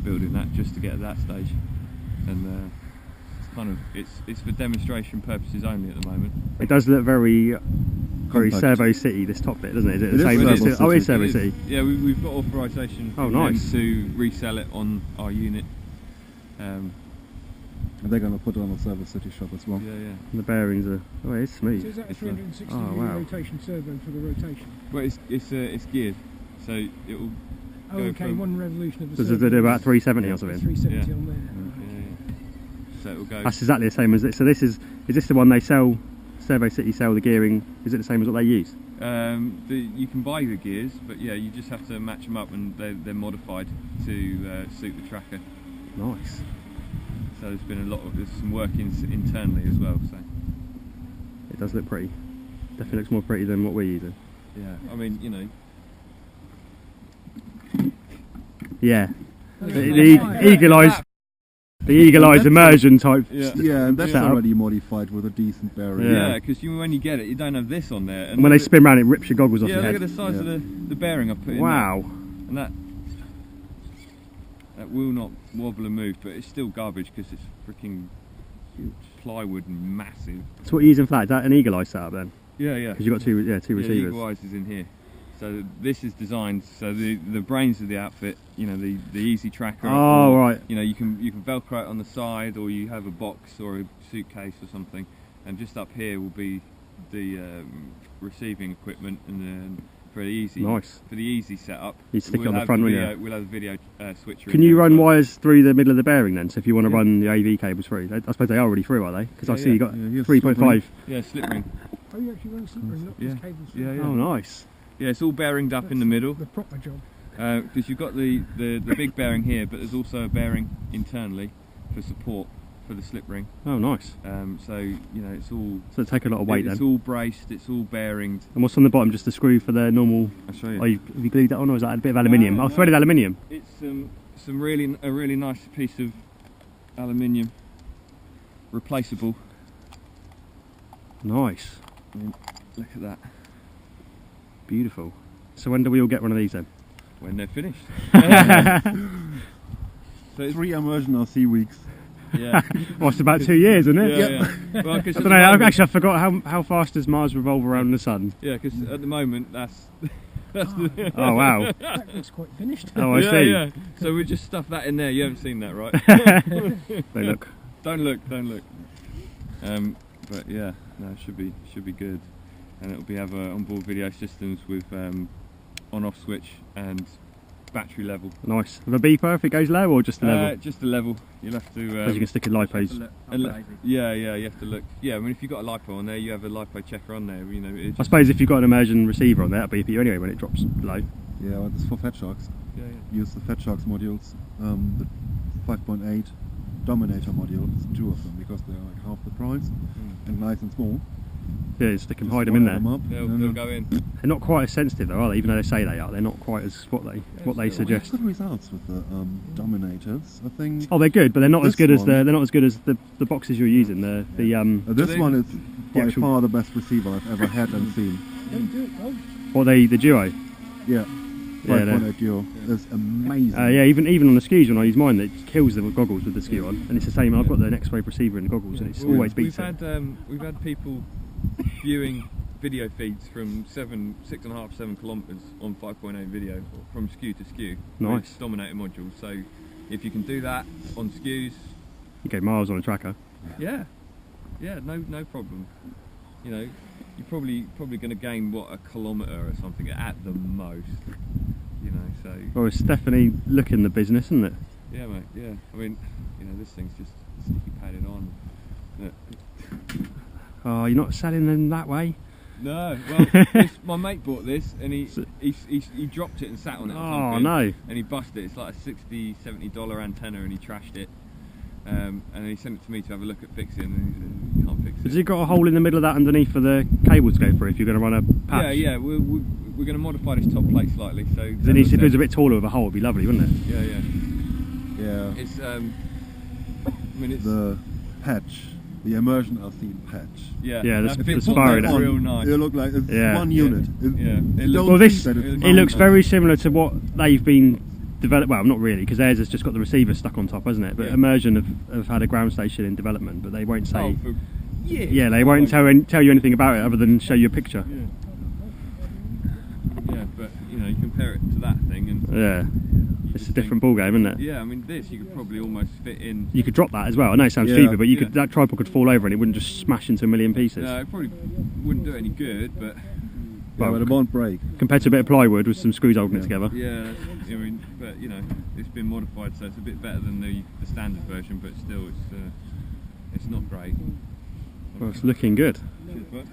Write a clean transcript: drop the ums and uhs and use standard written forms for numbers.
building that just to get to that stage, and it's kind of it's for demonstration purposes only at the moment. It does look very Servo City, this top bit, doesn't it? Is it the same? Oh, it is Servo City. Yeah, we've got authorisation to resell it on our unit. And they're going to put it on the Servo City shop as well. Yeah, yeah. And the bearings are, oh, it is smooth. So is that a 360 degree rotation servo for the rotation? Well, it's geared, so it will. Oh, okay, one revolution of the servo. Does it do about 370 or something? 370 on there. Yeah. So it will go. That's exactly the same as it. So is this the one they sell? Servo City sell the gearing. Is it the same as what they use? You can buy the gears, but yeah, you just have to match them up, and they're modified to suit the tracker. Nice. So there's some work internally as well. So it does look pretty. Definitely looks more pretty than what we're using. Yeah, I mean, you know. Yeah. The eagle-eyed immersion type. Yeah, and that's already modified with a decent bearing. Yeah, because when you get it, you don't have this on there. And when they spin around, it rips your goggles off your head. Yeah, look at the size of the bearing I put in. Wow. And that will not wobble and move, but it's still garbage because it's freaking plywood and massive. So what you're using for that? Is that an eagle-eye setup then? Yeah, yeah. Because you've got two receivers. The eagle-eyes is in here. So this is designed so the brains of the outfit, you know, the easy tracker. Oh, right. You know, you can velcro it on the side, or you have a box or a suitcase or something, and just up here will be the receiving equipment, and then for the easy setup. You stick it on the front, we'll have a video switcher. Can you run wires through the middle of the bearing then? So if you want to run the AV cables through, I suppose they are already through, are they? Because I see you got 3.5. Yeah, slip ring. Oh, you actually run a slip ring, not just cables. Yeah. Oh, nice. Yeah, it's all bearinged up in the middle. The proper job. Because you've got the big bearing here, but there's also a bearing internally for support for the slip ring. Oh, nice. So you know, it's all. So it take a lot of weight then. It's all braced. It's all bearinged. And what's on the bottom? Just a screw for the normal. I'll show you. Have you glued that on, or is that a bit of aluminium? Oh, threaded aluminium. It's a really nice piece of aluminium, replaceable. Nice. Look at that. Beautiful. So when do we all get one of these then? When they're finished. So 3 immersion RC weeks. Yeah. Well, it's about 2 years, isn't it? Yeah. Well, I don't know. Actually, I forgot how fast does Mars revolve around the sun? Yeah, because at the moment that's. Oh wow. That looks quite finished. Oh, I see. Yeah. So we just stuff that in there. You haven't seen that, right? Don't look. Don't look. But yeah, no, it should be good. And it'll have onboard video systems with on-off switch and battery level. Nice. With a beeper if it goes low, or just a level? Just a level. You'll have to. Because you can stick in lipos. Yeah, you have to look. Yeah, I mean, if you've got a lipo on there, you have a lipo checker on there. You know. I suppose if you've got an immersion receiver on there, that'll beep you anyway when it drops low. Yeah, well, it's for Fat Sharks. Yeah. Use the Fat Sharks modules, the 5.8 Dominator modules, 2 of them, because they're like half the price and nice and small. Yeah, you stick them, hide them in there. They'll go in. They're not quite as sensitive though, are they? Even though they say they are, they're not quite as what they suggest. Good results with the Dominators, I think. Oh, they're good, but they're not as good as the boxes you're using. This one is by far the best receiver I've ever had and seen. Don't do it, Rob. What, the Duo? Yeah. 5.8 Duo. It's amazing. Yeah, even on the skis when I use mine, it kills the goggles with the ski on, and it's the same. I've got the next wave receiver in the goggles, and it's always beats it. We've had people viewing video feeds from 6.5, 7 kilometres on 5.8 video from skew to skew. Nice. Dominator module. So if you can do that on skews, you go miles on a tracker. Yeah, no problem. You know, you're probably going to gain a kilometre or something at the most. You know, so. Well, it's definitely looking the business, isn't it? Yeah, mate. Yeah. I mean, you know, this thing's just sticky padded on. Oh, you're not selling them that way? No. Well, my mate bought this, and he dropped it and sat on it. Or something, no! And he busted it. It's like a $60, $70 antenna, and he trashed it. And he sent it to me to have a look at fixing, and he can't fix it. Has it got a hole in the middle of that underneath for the cable to go through if you're going to run a patch? Yeah. We're going to modify this top plate slightly. So if it was a bit taller with a hole, it'd be lovely, wouldn't it? Yeah. It's I mean, it's the patch. The immersion RC patch. Yeah, the spirally. That's real nice. It looks like it's one unit. It looks very similar to what they've been develop. Well, not really, because theirs has just got the receiver stuck on top, hasn't it? But Yeah. Immersion have had a ground station in development, but they won't say. Oh, for years. Yeah, they won't tell you anything about it other than show you a picture. Yeah, but you know, you compare it to that thing, and Yeah, it's a different ball game, isn't it? yeah, I mean, this you could probably almost fit in. You could drop that as well. I know it sounds Yeah. stupid, but Yeah. that tripod could fall over and it wouldn't just smash into a million pieces. No, it probably wouldn't do any good, but Yeah, but it won't break. Compared to a bit of plywood with some screws holding it together. yeah, I mean, but you know, it's been modified, so it's a bit better than the standard version, but still, it's not great. Well, it's looking good. Cheers, bud.